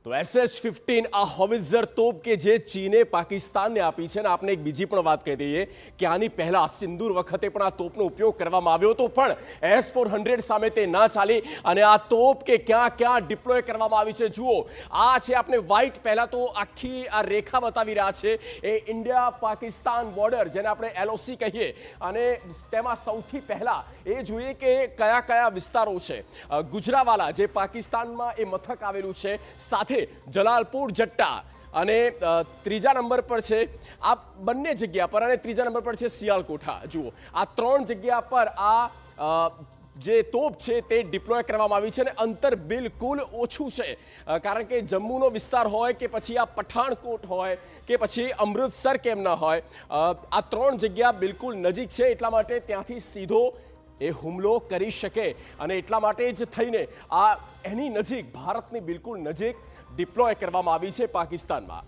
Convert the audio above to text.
તો SS-15 આ હોવિત્ઝર તોપ કે જે ચીને પાકિસ્તાનને આપી છે ને આપણે એક બીજી પણ વાત કહી દઈએ કે આની પહેલા સિંદૂર વખતે પણ આ તોપનો ઉપયોગ કરવામાં આવ્યો હતો પણ S-400 સામે તે ના ચાલી અને આ તોપ કે ક્યાં ડિપ્લોય કરવામાં આવી છે જુઓ આ છે આપણે વ્હાઇટ પહેલા તો આખી આ રેખા બતાવી રહ્યા છે એ ઇન્ડિયા પાકિસ્તાન બોર્ડર જેને આપણે LOC કહીએ અને તેમાં સૌથી પહેલા એ જોઈએ કે કયા વિસ્તારો છે ગુજરાવાલા જે પાકિસ્તાનમાં એ મથક આવેલું છે સાથે જલાલપુર જટ્ટા અને ત્રીજા નંબર પર છે આ બંને જગ્યા પર અને ત્રીજા નંબર પર છે સિયાલકોઠા જુઓ આ ત્રણ જગ્યા પર આ જે તોપ છે તે ડિપ્લોય કરવામાં આવી છે અને અંતર બિલકુલ ઓછું છે કારણ કે જમ્મુનો વિસ્તાર હોય કે પછી આ પઠાણકોટ હોય કે પછી અમૃતસર કેમ ન હોય આ ત્રણ જગ્યા બિલકુલ નજીક છે એટલા માટે ત્યાંથી સીધો એ હુમલો કરી શકે અને એટલા માટે જ થઈને આ એની નજીક ભારતની બિલકુલ નજીક ડિપ્લોય કરવામાં આવી છે પાકિસ્તાનમાં